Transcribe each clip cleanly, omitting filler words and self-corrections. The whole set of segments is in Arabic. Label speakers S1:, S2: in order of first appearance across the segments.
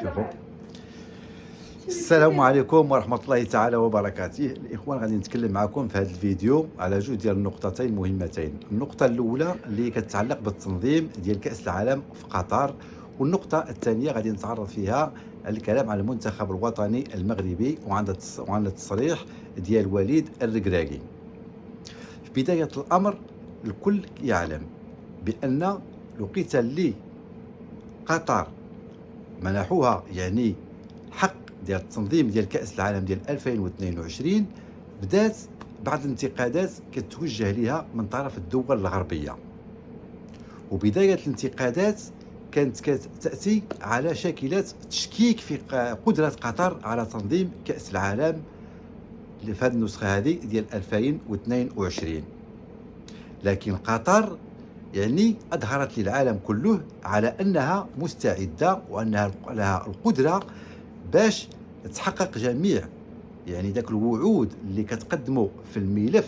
S1: شوفوا. السلام عليكم ورحمة الله تعالى وبركاته. الإخوان غادي نتكلم معكم في هذا الفيديو على جوج ديال النقطتين مهمتين. النقطة الأولى اللي كتتعلق بالتنظيم ديال كأس العالم في قطر، والنقطة الثانية غادي نتعرض فيها الكلام على المنتخب الوطني المغربي وعن التصريح ديال وليد الركراكي. في بداية الأمر الكل يعلم بأن لقيت اللي قطر منحوها يعني حق ديال التنظيم ديال كأس العالم ديال 2022 بدات بعض الانتقادات كتوجه لها من طرف الدول الغربية، وبداية الانتقادات كانت كتأتي على شاكلة تشكيك في قدرة قطر على تنظيم كأس العالم في هذه النسخة هذه ديال 2022. لكن قطر يعني أظهرت للعالم كله على أنها مستعدة وأنها لها القدرة باش تحقق جميع يعني ذاك الوعود اللي كتقدموا في الملف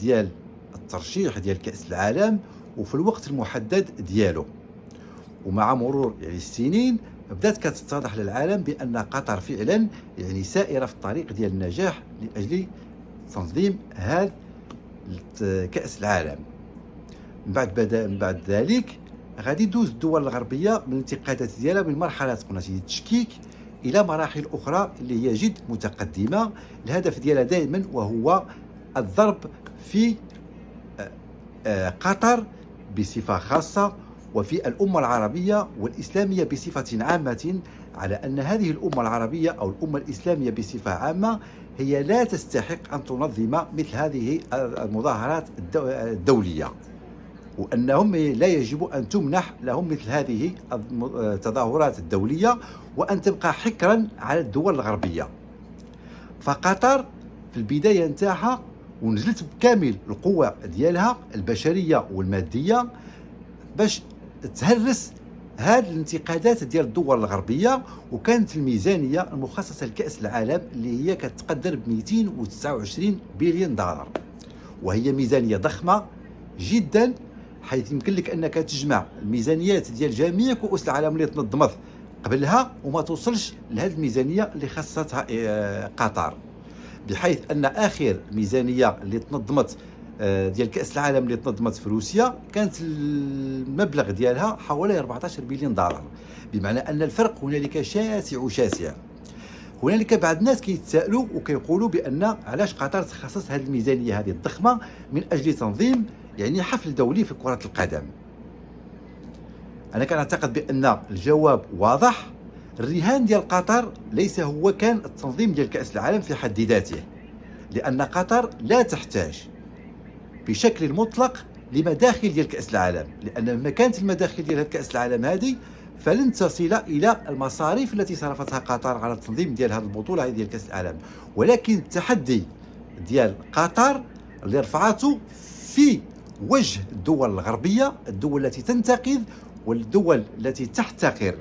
S1: ديال الترشيح ديال كأس العالم وفي الوقت المحدد ديالو. ومع مرور يعني السنين بدات كتتضح للعالم بأن قطر فعلا يعني سائرة في الطريق ديال النجاح لأجل تنظيم هذا كأس العالم. من بعد ذلك غادي دوز الدول الغربيه من الانتقادات ديالها من مرحله قلنا التشكيك الى مراحل اخرى اللي هي جد متقدمه. الهدف ديالها دائما وهو الضرب في قطر بصفه خاصه وفي الامه العربيه والاسلاميه بصفه عامه، على ان هذه الامه العربيه او الامه الاسلاميه بصفه عامه هي لا تستحق ان تنظم مثل هذه المظاهرات الدوليه، وأنهم لا يجب أن تمنح لهم مثل هذه التظاهرات الدولية وأن تبقى حكرا على الدول الغربية. فقطر في البداية نتاعها ونزلت بكامل القوة ديالها البشرية والمادية باش تهرس هذه الانتقادات ديال الدول الغربية، وكانت الميزانية المخصصة لكأس العالم اللي هي كتقدر ب 229 بليون دولار، وهي ميزانية ضخمة جدا، حيث يمكن لك انك تجمع الميزانيات ديال جميع كؤوس العالم اللي تنظمت قبلها وما توصلش لهذه الميزانيه اللي خصتها قطر، بحيث ان اخر ميزانيه اللي تنظمت ديال كاس العالم اللي تنظمت في روسيا كانت المبلغ ديالها حوالي 14 بليون دولار، بمعنى ان الفرق هنالك شاسع شاسع. هنالك بعض الناس كيتسائلوا وكيقولوا بان علاش قطر تخصص هذه الميزانيه هذه الضخمه من اجل تنظيم يعني حفل دولي في كرة القدم. أنا كنعتقد بأن الجواب واضح. الرهان ديال قطر ليس هو كان التنظيم ديال كأس العالم في حد ذاته، لأن قطر لا تحتاج بشكل مطلق لمداخل ديال كأس العالم، لأن مهما كانت المداخل ديال كأس العالم هذه فلن تصل إلى المصاريف التي صرفتها قطر على التنظيم ديال هذه البطولة ديال كأس العالم. ولكن التحدي ديال قطر اللي رفعته في وجه الدول الغربية، الدول التي تنتقد والدول التي تحتقر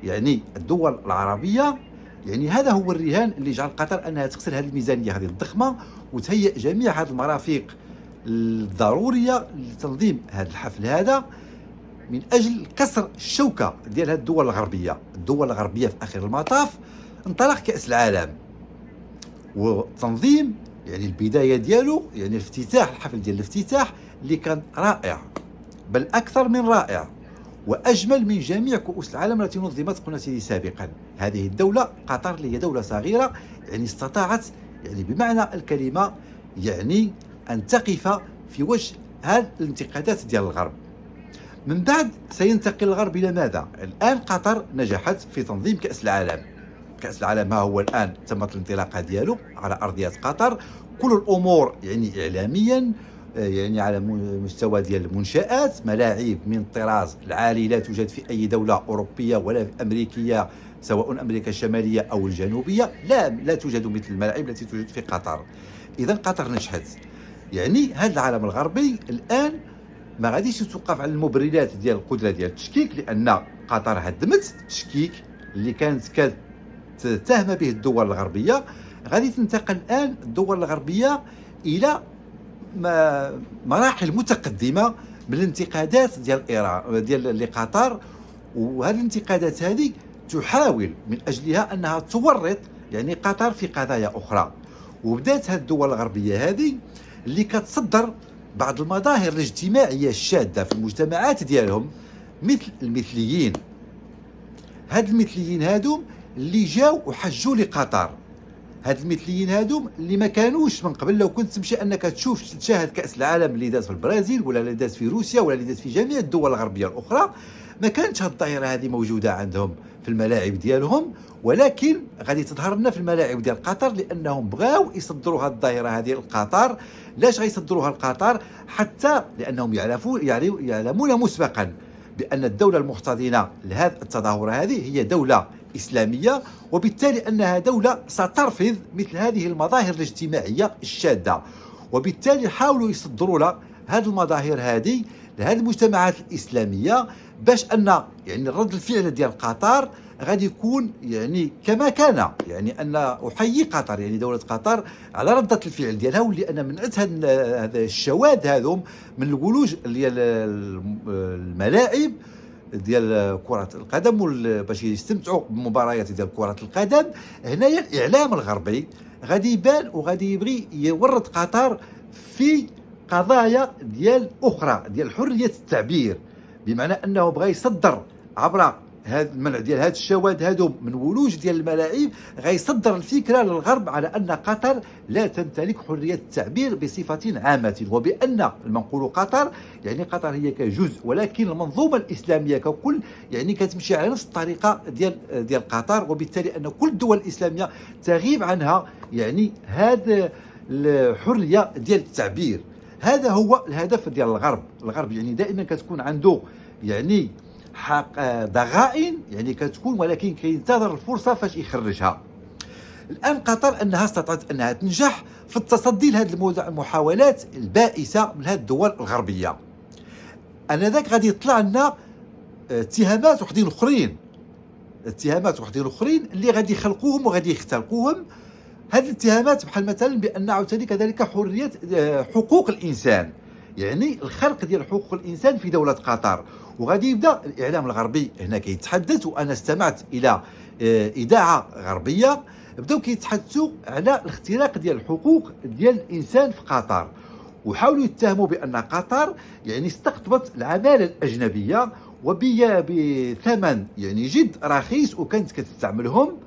S1: يعني الدول العربية، يعني هذا هو الرهان اللي جعل قطر أنها تخسر هذه الميزانية هذه الضخمة وتهيئ جميع هذه المرافق الضرورية لتنظيم هذا الحفل هذا من أجل كسر الشوكة ديال هذه الدول الغربية. الدول الغربية في آخر المطاف انطلق كأس العالم وتنظيم يعني البداية ديالو يعني الافتتاح، الحفل ديال الافتتاح اللي كان رائع، بل أكثر من رائع وأجمل من جميع كؤوس العالم التي نظمت قلنا سابقا. هذه الدولة قطر اللي هي دولة صغيرة يعني استطاعت يعني بمعنى الكلمة يعني أن تقف في وجه هذه الانتقادات ديال الغرب. من بعد سينتقل الغرب إلى ماذا؟ الآن قطر نجحت في تنظيم كأس العالم. كأس العالم ها هو الآن تمت الانطلاقة ديالو على أرضية قطر، كل الأمور يعني إعلاميا يعني على مستوى ديال المنشآت، ملاعب من الطراز العالي لا توجد في أي دولة أوروبية ولا أمريكية، سواء أمريكا الشمالية أو الجنوبية، لا توجد مثل الملاعب التي توجد في قطر. إذا قطر نجحت. يعني هذا العالم الغربي الآن ما غاديش توقف على المبررات ديال القدرة ديال التشكيك، لأن قطر هدمت التشكيك اللي كانت تتهم به الدول الغربية. غادي تنتقل الآن الدول الغربية إلى مراحل متقدمة من الانتقادات ديال إيران ديال لقطر، وهذه الانتقادات هذه تحاول من أجلها أنها تورط يعني قطر في قضايا أخرى. وبدات هذه الدول الغربية هذه اللي كتصدر بعض المظاهر الاجتماعية الشاذة في المجتمعات ديالهم، مثل المثليين. هاد المثليين هادو اللي جاو وحجوا لقطر، هاد المثليين هادو اللي ما كانوش من قبل. لو كنت تمشي انك تشاهد كاس العالم اللي داز في البرازيل ولا اللي داز في روسيا ولا اللي داز في جميع الدول الغربيه الاخرى، ما كانتش هاد الظاهره هذه موجوده عندهم في الملاعب ديالهم، ولكن غادي تظهر لنا في الملاعب ديال قطر، لانهم بغاو يصدروا هاد الظاهره هذه لقطر. لاش غيصدروها لقطر؟ حتى لانهم يعلمون مسبقا بان الدوله المحتضنه لهذه التظاهره هذه هي دوله إسلامية، وبالتالي أنها دولة سترفض مثل هذه المظاهر الاجتماعية الشاذة. وبالتالي حاولوا يصدروا لها هذه المظاهر هذه لهذه المجتمعات الإسلامية، باش أن يعني رد الفعل ديال قطر غادي يكون يعني كما كان. يعني أن أحيي قطر، يعني دولة قطر، على ردة الفعل ديالها، ولأن من هذا الشواذ هذوم من الولوج ديال الملاعب ديال كرة القدم باش يستمتعوا بمباريات ديال كرة القدم. هنايا الإعلام الغربي غادي يبان وغادي يبغي يورط قطر في قضايا ديال أخرى ديال حرية التعبير، بمعنى أنه بغى يصدر عبر هذا المنع ديال هاد الشواذ هادو من ولوج ديال الملاعب، غيصدر الفكره للغرب على ان قطر لا تمتلك حريه التعبير بصفه عامه، وبان المنقول قطر يعني قطر هي كجزء، ولكن المنظومه الاسلاميه ككل يعني كتمشي على نفس الطريقه ديال قطر، وبالتالي ان كل الدول الاسلاميه تغيب عنها يعني هذا الحريه ديال التعبير. هذا هو الهدف ديال الغرب يعني دائما كتكون عنده يعني ضغائن يعني كتكون، ولكن كينتظر الفرصه فاش يخرجها. الان قطر انها استطاعت انها تنجح في التصدي لهذه المحاولات البائسه من هذه الدول الغربيه. انذاك غادي يطلع لنا اتهامات وحدين اخرين اللي غادي يخلقوهم وغادي يختلقوهم. هذه الاتهامات بحال مثلا بان عاوتاني كذلك حريه حقوق الانسان، يعني الخلق ديال حقوق الانسان في دوله قطر. وغادي يبدا الاعلام الغربي هنا كيتحدث، وانا استمعت الى اذاعه غربيه بداو كيتحدثوا على الاختراق ديال الحقوق ديال الانسان في قطر، وحاولوا يتهموا بان قطر يعني استقطبت العماله الاجنبيه بثمن يعني جد رخيص، وكانت كتستعملهم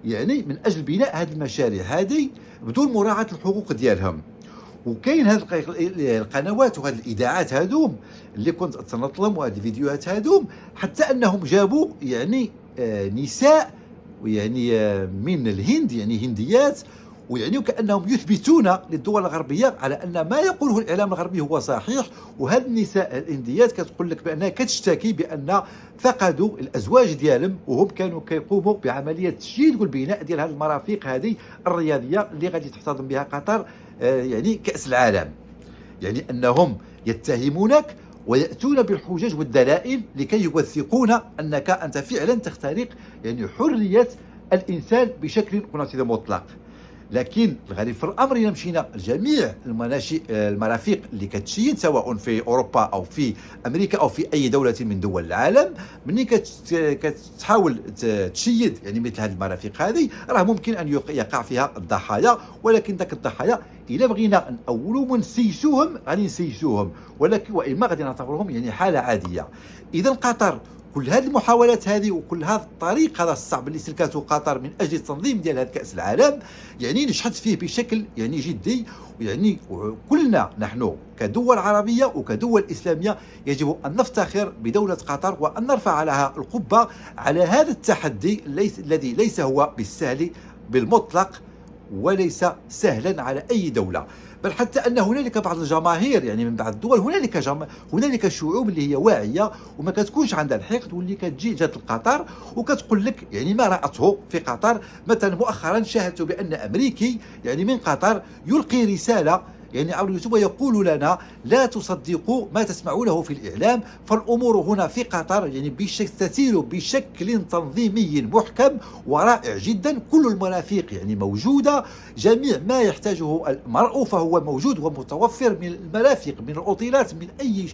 S1: يعني من اجل بناء هذه المشاريع هذه بدون مراعاه الحقوق ديالهم. وكاين هذه القنوات وهذه الاذاعات هذوم اللي كنت تنظم، وهذه الفيديوهات هذوم حتى انهم جابوا يعني نساء ويعني من الهند، يعني هنديات، ويعني كانهم يثبتون للدول الغربيه على ان ما يقوله الاعلام الغربي هو صحيح. وهذه النساء الهنديات كتقول لك بانها كتشتكي بان فقدوا الازواج ديالهم، وهم كانوا كيقوموا بعمليه تشييد والبناء ديال هذه المرافق هذه الرياضيه اللي غادي تحتضن بها قطر يعني كاس العالم. يعني انهم يتهمونك ويأتون بالحجج والدلائل لكي يوثقون أنك أنت فعلا تخترق يعني حرية الإنسان بشكل مطلق. لكن الغريب في الامر الا مشينا لجميع المرافق اللي كتشيد سواء في اوروبا او في امريكا او في اي دوله من دول العالم، ملي كتحاول تشيد يعني مثل هذه المرافق هذه، راه ممكن ان يقع فيها الضحايا، ولكن ذاك الضحايا الا بغينا نأولوا ونسيسوهم غادي نسيسوهم، ولكن واما غادي نعتبرهم يعني حاله عاديه. اذا قطر كل هذه المحاولات هذه وكل هذا الطريق هذا الصعب اللي سلكته قطر من اجل التنظيم ديال هذا كاس العالم يعني نجحت فيه بشكل يعني جدي. يعني كلنا نحن كدول عربيه وكدول اسلاميه يجب ان نفتخر بدوله قطر وان نرفع لها القبه على هذا التحدي الذي ليس هو بالسهل بالمطلق وليس سهلا على اي دوله، بل حتى ان هنالك بعض الجماهير يعني من بعض الدول هنالك شعوب اللي هي واعيه وما كتكونش عندها الحقد، واللي جات لقطر وكتقول لك يعني ما راته في قطر. مثلا مؤخرا شاهدت بان امريكي يعني من قطر يلقي رساله يعني عبر اليوتيوب ويقول لنا لا تصدقوا ما تسمعونه في الإعلام، فالأمور هنا في قطر يعني تسير بشكل تنظيمي محكم ورائع جدا. كل المرافق يعني موجودة، جميع ما يحتاجه المرء فهو موجود ومتوفر من المرافق من الأوتيلات من أي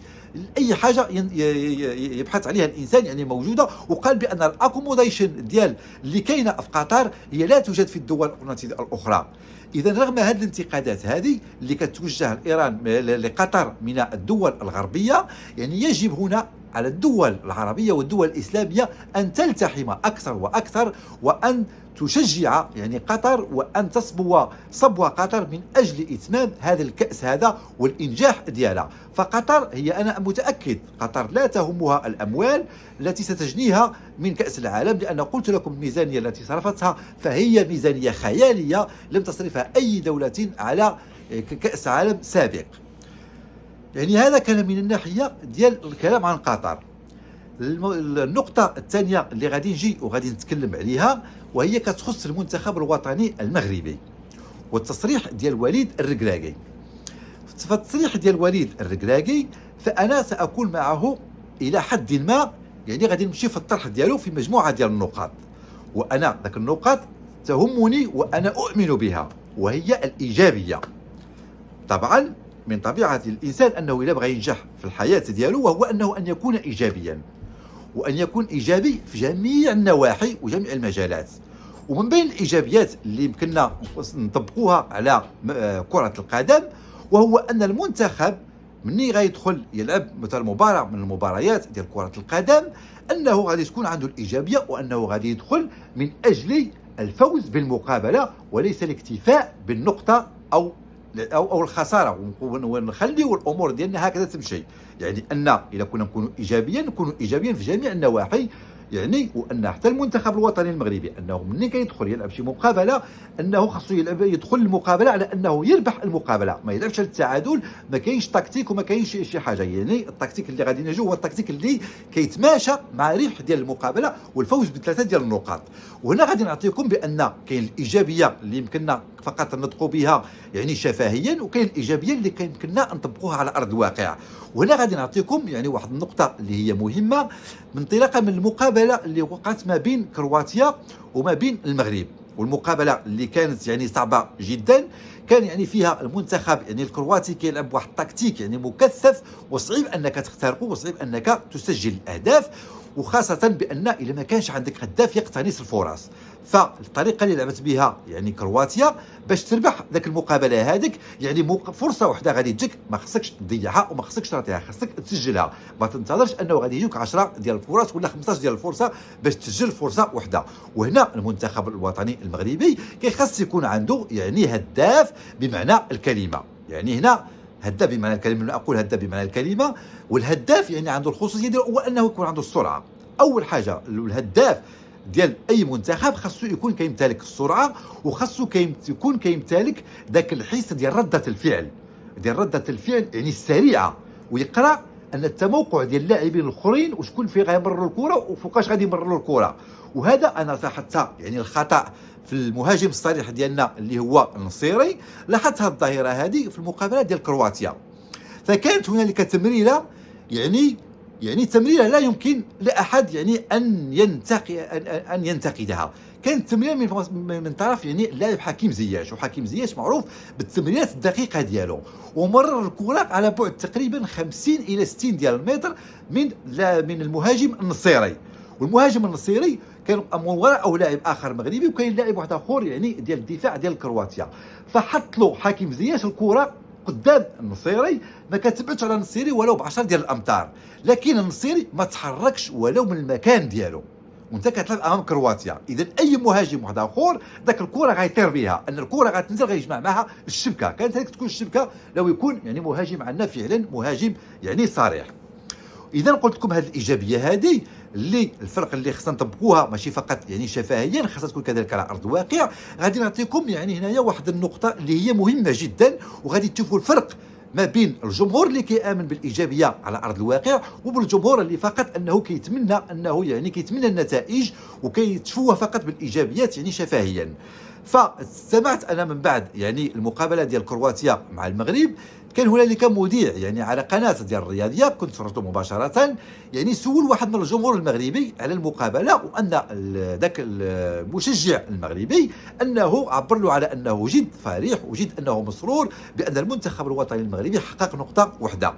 S1: اي حاجه يبحث عليها الانسان يعني موجوده. وقال بان الاكوموديشن ديال اللي كاينه في قطر هي لا توجد في الدول الاخرى. اذا رغم هذه الانتقادات هذه اللي كتوجه لايران لقطر من الدول الغربيه، يعني يجب هنا على الدول العربيه والدول الاسلاميه ان تلتحم اكثر واكثر، وان تشجع يعني قطر، وان تصبو صبو قطر من اجل اتمام هذا الكاس هذا والانجاح ديالها. فقطر هي، انا متاكد قطر لا تهمها الاموال التي ستجنيها من كاس العالم، لان قلت لكم الميزانيه التي صرفتها فهي ميزانيه خياليه لم تصرفها اي دوله على كاس عالم سابق. يعني هذا كان من الناحيه ديال الكلام عن قطر. النقطة الثانية اللي غادي نجي وغادي نتكلم عليها وهي كتخص المنتخب الوطني المغربي والتصريح ديال وليد الركراكي. فالتصريح ديال وليد الركراكي فأنا سأكون معه إلى حد ما، يعني غادي نمشي في الطرح ديالو في مجموعة ديال النقاط، وأنا ذاك النقاط تهمني وأنا أؤمن بها، وهي الإيجابية. طبعا من طبيعة الإنسان أنه إذا بغى ينجح في الحياة ديالو وهو أنه أن يكون إيجابيا، وأن يكون إيجابي في جميع النواحي وجميع المجالات. ومن بين الإيجابيات اللي يمكننا نطبقوها على كرة القدم، وهو أن المنتخب مني غيدخل يلعب مثلا مباراة من المباريات ديال كرة القدم، أنه غادي تكون عنده الإيجابية، وأنه غادي يدخل من أجل الفوز بالمقابلة وليس الاكتفاء بالنقطة أو الخساره، ونخليو الامور ديالنا هكذا تمشي. يعني ان اذا كنا نكونوا ايجابيين في جميع النواحي، يعني وان حتى المنتخب الوطني المغربي انه ملي كيدخل يلعب شي مقابله انه خاصو يدخل المقابله على انه يربح المقابله، ما يلعبش على التعادل. ما كاينش تكتيك وما كاينش شي حاجه، يعني التكتيك اللي غادي نجو هو التكتيك اللي كيتماشى مع ربح ديال المقابله والفوز بثلاثه ديال النقاط. وهنا غادي نعطيكم بان كاين الايجابيه اللي يمكننا فقط نطقوا بها يعني شفهيا، وكاين الايجابيه اللي يمكننا نطبقوها على ارض الواقع. وهنا غادي نعطيكم يعني واحد النقطه اللي هي مهمه، انطلاقا من المقابله اللي وقعت ما بين كرواتيا وما بين المغرب، والمقابله اللي كانت يعني صعبه جدا. كان يعني فيها المنتخب يعني الكرواتي كيلعب واحد التكتيك يعني مكثف، وصعيب انك تخترقه، وصعيب انك تسجل الاهداف، وخاصه بان اذا ما كانش عندك هداف يقتنص الفرص. فالطريقه اللي لعبت بها يعني كرواتيا باش تربح ذاك المقابله هذيك، يعني فرصه واحده غادي تجيك ما خصكش تضيعها وما خصكش تعطيها، خصك تسجلها. ما تنتظرش انه غادي يجيك 10 ديال الفرص ولا 15 ديال الفرصه باش تسجل فرصه واحده. وهنا المنتخب الوطني المغربي كيخص يكون عنده يعني هداف بمعنى الكلمه. يعني هنا هداف بمعنى الكلمه، لما اقول هداف بمعنى الكلمه، والهداف يعني عنده الخصوصيه ديالو هو انه يكون عنده السرعه. اول حاجه الهداف ديال اي منتخب خاصو يكون كيمتلك السرعه، وخاصو يكون كيمتلك ذاك الحس ديال رده الفعل، يعني السريعه، ويقرا ان التموقع ديال اللاعبين الاخرين وشكون فين غيمروا الكره وفوقاش غادي يمروا الكره. وهذا انا لاحظت يعني الخطا في المهاجم الصريح ديالنا اللي هو النصيري، لاحظت هذه الظاهره هذه في المقابله ديال كرواتيا. فكانت هنالك تمريره يعني تمريره لا يمكن لاحد يعني ان ينتقدها. كانت تمريره من طرف يعني اللاعب حكيم زياش، وحكيم زياش معروف بالتمريرات الدقيقه ديالو، ومرر الكره على بعد تقريبا 50 الى 60 ديال المتر من المهاجم النصيري. والمهاجم النصيري كان من وراءه لاعب اخر مغربي، وكاين لاعب واحد اخر يعني ديال الدفاع ديال كرواتيا. فحط له حكيم زياش الكره قدام النصيري، ما كتبعدش على النصيري ولو ب10 ديال الامتار، لكن النصيري ما تحركش ولو من المكان ديالو، وانت كتلعب امام كرواتيا. اذا اي مهاجم واحد اخر ذاك الكره غيطير بها، ان الكره غتنزل غيجمع معها الشبكه. كانت هذيك تكون الشبكه لو يكون يعني مهاجم عندنا فعلا مهاجم يعني صريح. اذا قلت لكم هذه الايجابيه هذه اللي الفرق اللي خصنا نطبقوها ماشي فقط يعني شفهيا، خاصها تكون كذلك على ارض الواقع. غادي نعطيكم يعني هنايا واحد النقطه اللي هي مهمه جدا، وغادي تشوفوا الفرق ما بين الجمهور اللي كيامن بالايجابيه على ارض الواقع وبالجمهور اللي فقط انه كيتمنى النتائج وكيتفوه فقط بالايجابيات يعني شفهيا. فاستمعت انا من بعد يعني المقابله ديال كرواتيا مع المغرب، كان هنالك مذيع يعني على قناه ديال الرياضيه كنت فرجته مباشره، يعني سول واحد من الجمهور المغربي على المقابله، وان ذاك المشجع المغربي انه عبر له على انه جد فرح وجد انه مسرور بان المنتخب الوطني المغربي حقق نقطه واحده.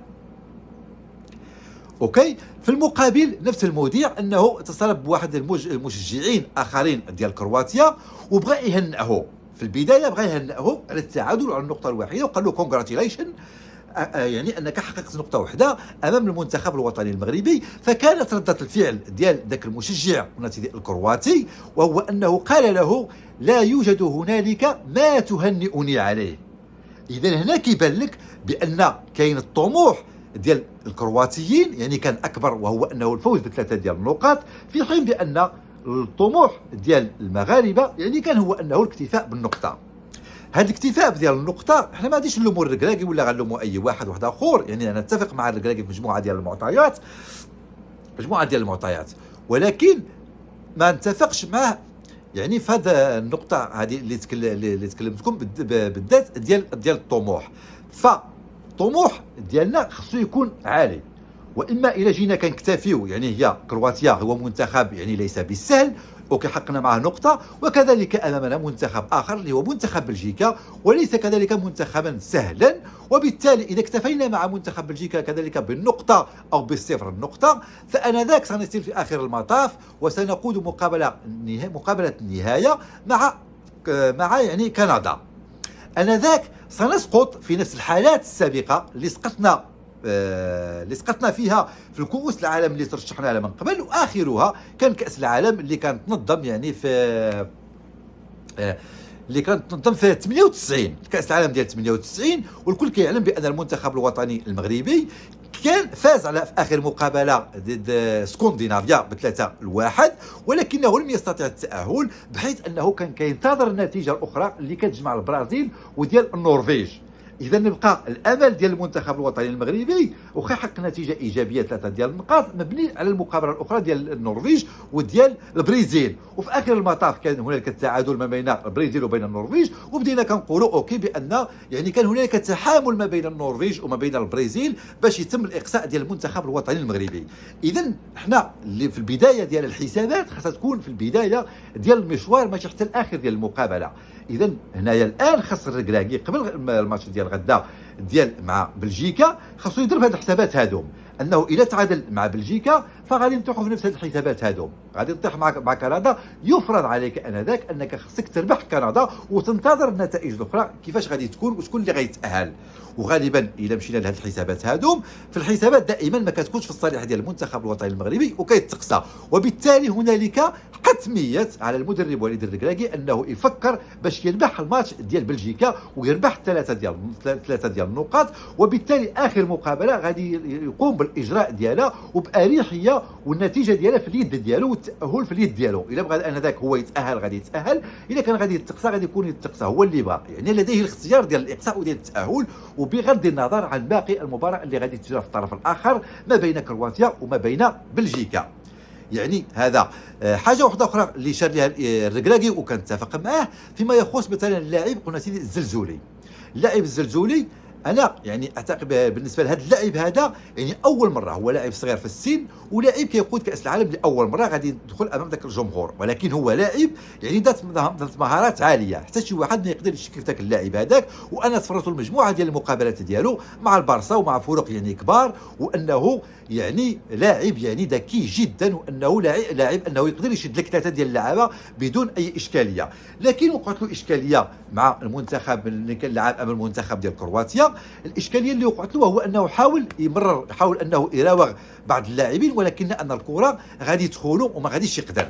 S1: اوكي. في المقابل نفس المذيع انه اتصل بواحد المشجعين اخرين ديال كرواتيا وبغى يهنئه. في البدايه بغى يهنئه على التعادل على النقطه الواحده وقال له كونغراتيليشن، يعني انك حققت نقطه واحده امام المنتخب الوطني المغربي. فكانت رده الفعل ديال ذاك المشجع الكرواتي وهو انه قال له لا يوجد هنالك ما تهنئني عليه. اذا هنا كيبان لك بان كاين الطموح ديال الكرواتيين يعني كان اكبر، وهو انه الفوز بثلاثه ديال النقاط، في حين بان الطموح ديال المغاربه يعني كان هو انه الاكتفاء بالنقطه. هذا الاكتفاء ديال النقطه احنا ما غاديش نلوموا الركراكي ولا غنلوموا اي واحد اخر، يعني انا اتفق مع الركراكي في مجموعه ديال المعطيات، ولكن ما نتفقش معه يعني في هذه النقطه هذه اللي تكلمت لكم بالذات ديال الطموح. فالطموح ديالنا خصو يكون عالي، واما الى جينا كنكتفيو يعني هي كرواتيا هو منتخب يعني ليس بالسهل اوكي حقنا معه نقطه، وكذلك امامنا منتخب اخر اللي هو منتخب بلجيكا وليس كذلك منتخبا سهلا، وبالتالي اذا اكتفينا مع منتخب بلجيكا كذلك بالنقطه او بالصفر النقطه فانذاك سنصل في اخر المطاف وسنقود مقابله النهايه مع يعني كندا. انذاك سنسقط في نفس الحالات السابقه اللي سقطنا فيها في الكؤوس العالم اللي ترشحنا لها من قبل، واخرها كان كاس العالم اللي كانت تنظم يعني في 98 كاس العالم ديال 98. والكل كيعلم بان المنتخب الوطني المغربي كان فاز على في اخر مقابله ضد اسكندنافيا ب3-1، ولكنه لم يستطع التاهل بحيث انه كان كينتظر النتيجه الاخرى اللي كتجمع البرازيل وديال النرويج. اذا نبقى الامل ديال المنتخب الوطني المغربي وحقق نتيجه ايجابيه 3 ديال النقاط مبني على المقابله الاخرى ديال النرويج وديال البرازيل. وفي اخر المطاف كان هنالك التعادل ما بين البرازيل وبين النرويج، وبدينا كنقولوا اوكي بان يعني كان هنالك تحامل ما بين النرويج وما بين البرازيل باش يتم الاقصاء ديال المنتخب الوطني المغربي. اذا حنا اللي في البدايه ديال الحسابات خاصها تكون في البدايه ديال المشوار ماشي حتى الاخر ديال المقابله. اذا هنايا الان خاص الركراكي قبل الماتش ديال غدا ديال مع بلجيكا خاصو يضرب هاد الحسابات هادوم، انه الى تعادل مع بلجيكا فغادي نطيحوا في نفس هاد الحسابات هادوم، غادي نطيح مع كندا. يفرض عليك انذاك انك خاصك تربح كندا وتنتظر النتائج الاخرى كيفاش غادي تكون وشكون اللي غيتاهل. وغالبا الا مشينا لهاد الحسابات هادوم في الحسابات دائما ما كتكونش في الصالح ديال المنتخب الوطني المغربي وكيتقصى، وبالتالي هنالك حتميه على المدرب وليد الركراكي انه يفكر باش يربح الماتش ديال بلجيكا ويربح 3 ديال النقاط، وبالتالي اخر مقابله غادي يقوم بالاجراء ديالها وباريحيه والنتيجه ديالها في اليد ديالو والتاهل في اليد ديالو. الا بغى انذاك هو يتاهل غادي يتاهل، الا كان غادي يتقصى غادي يكون يتقصى هو اللي باقي، يعني لديه الاختيار ديال الاقصاء وديال التاهل وبغض النظر عن باقي المباراه اللي غادي تجرى في الطرف الاخر ما بين كرواتيا وما بين بلجيكا. يعني هذا حاجه واحده اخرى اللي شار لها الركراكي وكنتفق معاه فيما يخص مثلا اللاعب قلنا سيدي الزلزولي. اللاعب الزلزولي انا يعني اعتقد بالنسبه لهذا اللاعب هذا يعني اول مره هو لاعب صغير في السن ولاعب كيقود كاس العالم لاول مره غادي يدخل امام ذاك الجمهور، ولكن هو لاعب يعني ذات مهارات عاليه حتى شي واحد ما يقدر يشكل ذاك اللاعب هذاك. وانا تفرجت المجموعه ديال المقابلات ديالو مع البارسا ومع فرق يعني كبار، وانه يعني لاعب يعني ذكي جدا، وانه لاعب انه يقدر يشد لك 3 ديال اللعابه بدون اي اشكاليه. لكن وقعت له اشكاليه مع المنتخب اللي كان لعب امام المنتخب ديال كرواتيا. الاشكاليه اللي وقعت له هو انه حاول انه يراوغ بعض اللاعبين، ولكن ان الكره غادي تدخلوا وما غاديش يقدر،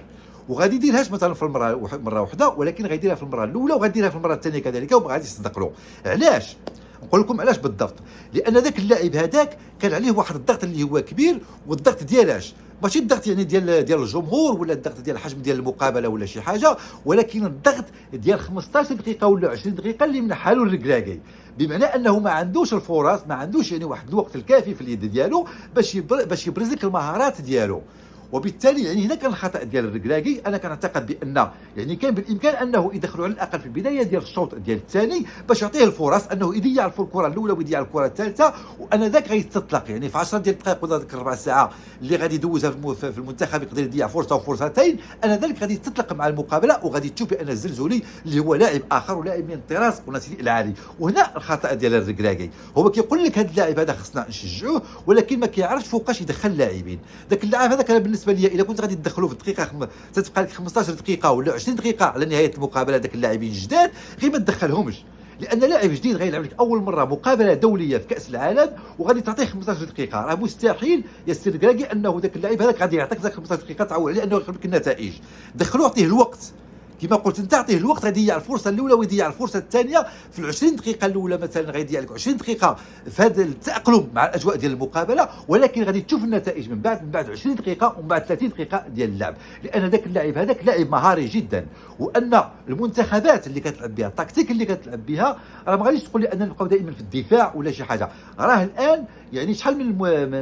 S1: وغادي يديرهاش مثلا في مره واحده، ولكن غادي يديرها في المره الاولى وغادي يديرها في المره الثانيه كذلك وما غاديش يصدق له. علاش؟ نقول لكم علاش بالضبط. لان ذاك اللاعب هذاك كان عليه واحد الضغط اللي هو كبير، والضغط ديالاش ماشي الضغط يعني ديال الجمهور ولا الضغط ديال الحجم ديال المقابله ولا شي حاجه، ولكن الضغط ديال 15 دقيقه ولا 20 دقيقه اللي منحها له الركراكي، بمعنى انه ما عندوش الفرص، ما عندوش يعني واحد الوقت الكافي في اليد ديالو باش يبرز لك المهارات ديالو. وبالتالي يعني هنا كان الخطا ديال الركراكي. انا كنعتقد بان يعني كان بالامكان انه يدخلوا على الاقل في البدايه ديال الشوط ديال الثاني باش يعطيه الفرص انه يضيع الكره الاولى ويضيع الكره الثالثه، وانا ذاك غيتطلق يعني في 10 ديال الدقائق ولا ديك ربع ساعه اللي غادي يدوزها في المنتخب يقدر يضيع فرصه وفرصتين. انا ذلك غادي تطلق مع المقابله وغادي تشوف بان الزلزولي اللي هو لاعب اخر ولاعب من الطراز ونسيج العالي. وهنا الخطا ديال الركراكي، هو كيقول لك هذا اللاعب هذا خصنا نشجعوه، ولكن ما كيعرفش فوقاش يدخل لاعبين. ذاك اللاعب هذا كان بالنسبه لي الا كنت غادي تدخلوا في الدقيقه تتبقى لك 15 دقيقه ولا 20 دقيقه على نهايه المقابله ذاك اللاعبين الجداد غير ما تدخلهمش، لان لاعب جديد غيلعب لك اول مره مقابله دوليه في كاس العالم وغادي تعطيه 15 دقيقه. راه مستحيل يا سي الركراكي انه ذاك اللاعب هذاك غادي يعطيك ذاك 15 دقيقه تعول عليه انه يخرج لك النتائج. دخلوه اعطيه الوقت كما قلت انت، اعطيه الوقت غادي يضيع الفرصه الاولى ويضيع الفرصه الثانيه. في ال 20 دقيقه الاولى مثلا غيضيع لك 20 دقيقه في هذا التاقلم مع الاجواء ديال المقابله، ولكن غادي تشوف النتائج من بعد 20 دقيقه ومن بعد 30 دقيقه ديال اللعب، لان ذاك اللاعب هذاك لاعب مهاري جدا. وان المنتخبات اللي كتلعب بها التكتيك اللي كتلعب بها راه ما غاديش تقول لي اننا نبقاو دائما في الدفاع ولا شي حاجه. راه الان يعني شحال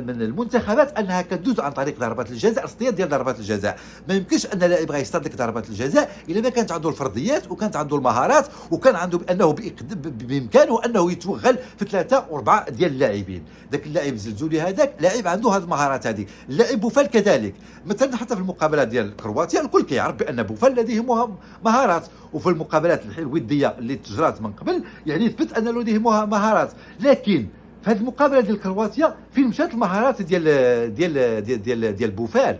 S1: من المنتخبات انها كدوز عن طريق ضربات الجزاء، الاصطياد ديال ضربات الجزاء. ما يمكنش ان لاعب غيصطاد لك ضربات الجزاء الا ما كانت عنده الفرديات وكانت عنده المهارات وكان عنده بانه بامكانه انه يتوغل في 3 و4 ديال اللاعبين. ذاك اللاعب الزلزولي هذاك لاعب عنده هذه المهارات هذه. اللاعب بوفال كذلك، مثلا حتى في المقابله ديال كرواتيا الكل كيعرف بان بوفال لديه مهارات، وفي المقابلات الوديه اللي تجرات من قبل يعني ثبت ان لديه مهارات. لكن في هذه المقابله ديال كرواتيا فين مشات المهارات ديال بوفال؟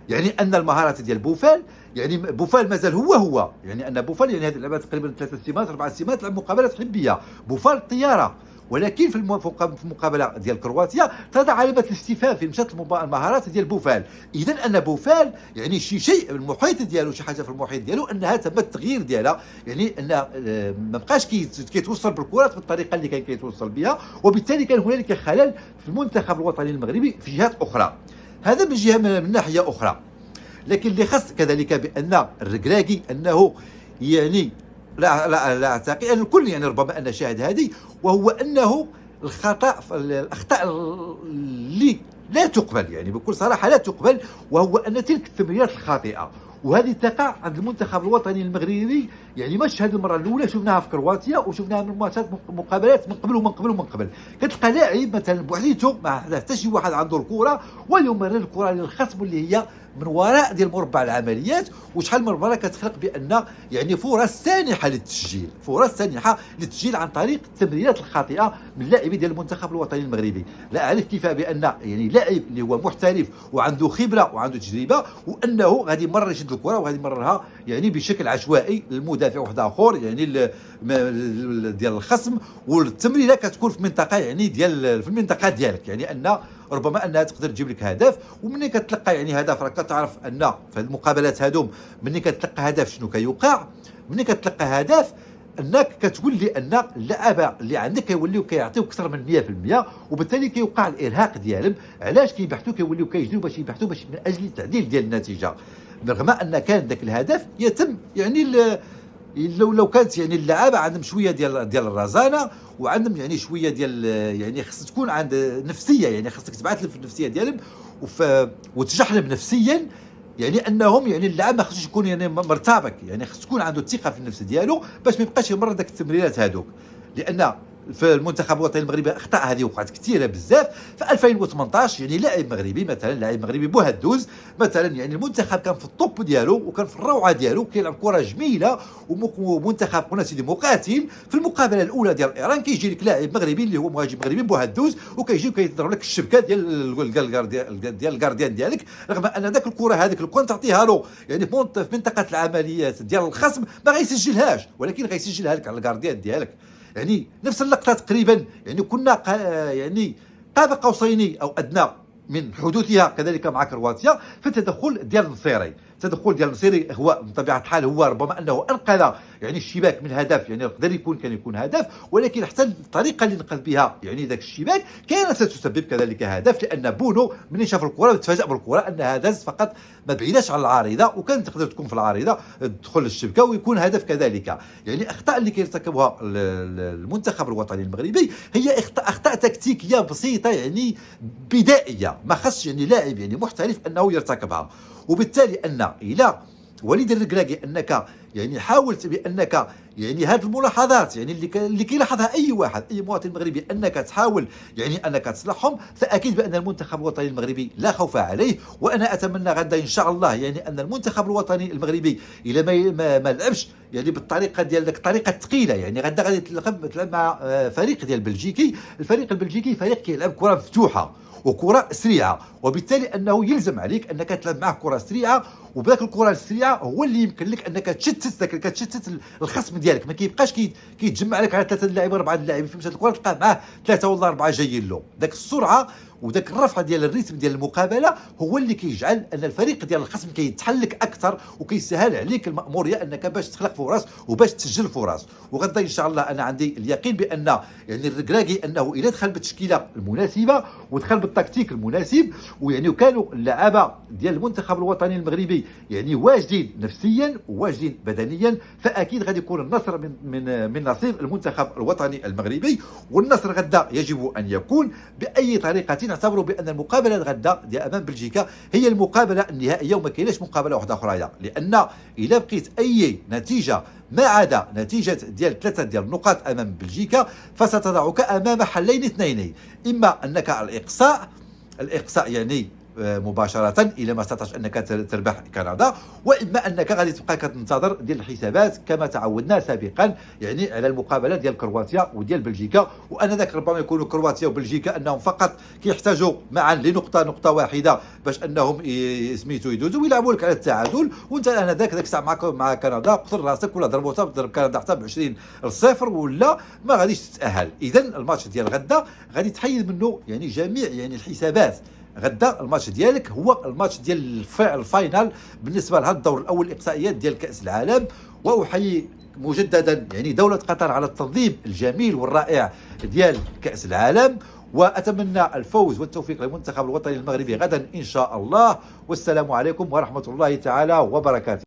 S1: يعني ان المهارات ديال بوفال يعني بوفال مازال هو يعني ان بوفال يعني هذه اللعبه تقريبا 3 سيمات 4 سيمات لعب مقابلات حبيه. بوفال طياره، ولكن في المقابله ديال كرواتيا تضع علامه الاستفهام في مشات المهارات ديال بوفال. اذا ان بوفال يعني شيء المحيط ديالو، شي حاجه في المحيط ديالو انها تم التغيير ديالها، يعني ان ما بقاش كيتوصل بالكرات بالطريقه اللي كان كيتوصل بها، وبالتالي كان هنالك خلل في المنتخب الوطني المغربي في جهات اخرى. هذا من جهه من ناحيه اخرى. لكن اللي خص كذلك بان الركراكي انه يعني لا اعتقد ان الكل يعني ربما ان شاهد هذه، وهو انه الاخطاء اللي لا تقبل يعني بكل صراحه لا تقبل، وهو ان تلك التمريرات الخاطئه وهذه تقع عند المنتخب الوطني المغربي. يعني مش هذه المره الاولى، شفناها في كرواتيا وشفناها من ماتشات مقابلات من قبل. كتلقى لاعب مثلا بوحديته ما حتى شي واحد عنده الكره ويمرر الكره للخصم اللي هي من وراء ديال مربع العمليات. وشحال من مره كتخلق بان يعني فرص سانحه للتسجيل عن طريق التمريرات الخاطئه من لاعبي ديال المنتخب الوطني المغربي. لا اعرف كيف بان يعني لاعب اللي هو محترف وعنده خبره وعنده تجربه وانه غادي مرر يشد الكره وغادي يمررها يعني بشكل عشوائي للمدافع واحد اخر يعني ديال الخصم، والتمريره كتكون في منطقه يعني في المنطقه ديالك، يعني ان ربما انها تقدر تجيب لك هدف. ومنين كتلقى يعني هدف راك كتعرف ان في هذه المقابلات هذوم منين كتلقى هدف شنو كيوقع. منين كتلقى هدف انك كتقول لي ان اللعابه اللي عندك كيوليو كيعطيو اكثر من 100%، وبالتالي كيوقع الارهاق ديالهم. علاش كيبحثوا كيوليو كيجريو باش يبحثوا باش من اجل التعديل ديال النتيجه، رغم ان كان ذاك الهدف يتم يعني لو كانت يعني اللعابه عندهم شويه ديال الرزانه وعندهم يعني شويه ديال يعني خص تكون عند نفسيه، يعني خصك تبعث لهم في النفسيه ديالهم وتشرح لهم نفسيا يعني انهم يعني اللاعب ما خصوش يكون يعني مرتبك، يعني خص تكون عنده الثقه في النفس ديالو باش ما يبقاش يمرر داك التمريرات هذوك. لان في المنتخب الوطني المغربي اخطاء هذه وقعت كثيره بزاف. في 2018 يعني لاعب مغربي مثلا لاعب مغربي بوهدوز مثلا يعني المنتخب كان في الطوب ديالو وكان في الروعه ديالو كيلعب كره جميله ومنتخب قلنا سيدي مقاتل. في المقابله الاولى ديال ايران كيجي لك لاعب مغربي اللي هو مهاجم مغربي بوهدوز وكيجي وكيضرب لك الشبكه ديال الكارديان ديالك، رغم ان ذاك الكره هذيك لو كنت تعطيها له يعني في منطقه العمليات ديال الخصم ما غيسجلهاش، ولكن غيسجلها لك على الكارديان ديالك. يعني نفس اللقطه تقريبا يعني كنا يعني قاب قوسين او ادنى من حدوثها كذلك مع كرواتيا في التدخل ديال النصيري. تدخل ديال النصيري هو بطبيعه الحال هو ربما انه انقذ يعني الشباك من هدف، يعني يقدر كان يكون هدف، ولكن حتى الطريقه اللي نقذ بها يعني ذاك الشباك كانت ستسبب كذلك هدف، لان بونو ملي شاف الكره تفاجأ بالكره انها دازت فقط ما بعيداش على العارضه، وكانت تقدر تكون في العارضه تدخل للشبكه ويكون هدف كذلك. يعني اخطاء اللي كيرتكبها المنتخب الوطني المغربي هي اخطاء تكتيكيه بسيطه، يعني بدائيه، ما خصش يعني لاعب يعني محترف انه يرتكبها. وبالتالي ان الى وليد الركراكي انك يعني حاولت بانك يعني هذه الملاحظات يعني اللي كيلاحظها اي واحد اي مواطن مغربي انك تحاول يعني انك تصلحهم، فاكيد بان المنتخب الوطني المغربي لا خوف عليه. وانا اتمنى غدا ان شاء الله يعني ان المنتخب الوطني المغربي الى ما لعبش يعني بالطريقه ديال ديك الطريقه الثقيله، يعني غدا غادي تلعب مع فريق ديال بلجيكي. الفريق البلجيكي فريق كيلعب كره مفتوحه وكره سريعه، وبالتالي انه يلزم عليك انك تلعب معه كره سريعه، وبذاك الكره السريعه هو اللي يمكن لك انك كتشتت الخصم ديالك، ما كيبقاش كيتجمع لك على 3 اللاعبين 4 اللاعبين في الكره، تلقى معاه 3 ولا 4 جايين له. داك السرعه وداك الرفع ديال الريتم ديال المقابله هو اللي كيجعل ان الفريق ديال الخصم كيتحلك اكثر وكيسهل عليك الماموريه انك باش تخلق فرص وباش تسجل فرص. وغدا ان شاء الله انا عندي اليقين بان يعني الركراكي انه اذا دخل بالتشكيله المناسبه ودخل بالتكتيك المناسب، ويعني كانوا اللعابه ديال المنتخب الوطني المغربي يعني واجدين نفسيا وواجدين بدنيا، فاكيد غادي يكون النصر من نصيب المنتخب الوطني المغربي. والنصر غدا يجب ان يكون باي طريقه. نعتبروا بان المقابله غدا ديال امام بلجيكا هي المقابله النهائيه وما كايناش مقابله واحده اخرى، لان الا بقيت اي نتيجه ما عدا نتيجه ديال 3 ديال النقاط امام بلجيكا فستضعك امام حلين اثنين، اما انك الاقصاء يعني مباشره الى ما استطعت انك تربح كندا، واما انك غادي تبقى كتنتظر ديال الحسابات كما تعودنا سابقا يعني على المقابله ديال كرواتيا وديال بلجيكا. وانا ذاك ربما يكونوا كرواتيا وبلجيكا انهم فقط كيحتاجوا معا لنقطه واحده باش انهم سميتو يدوزوا ويلعبوا لك على التعادل، وانت انا ذاك الساعه مع كندا قتل راسك ولا ضربوها تضرب كندا حتى ب 20-0 ولا ما غاديش تتاهل. اذا الماتش ديال غدا غادي تحيد منه يعني جميع يعني الحسابات. غدا الماتش ديالك هو الماتش ديال الفاينال بالنسبه لهذا الدور الاول الاقصائيات ديال كاس العالم. واحيي مجددا يعني دوله قطر على التنظيم الجميل والرائع ديال كاس العالم، واتمنى الفوز والتوفيق للمنتخب الوطني المغربي غدا ان شاء الله. والسلام عليكم ورحمه الله تعالى وبركاته.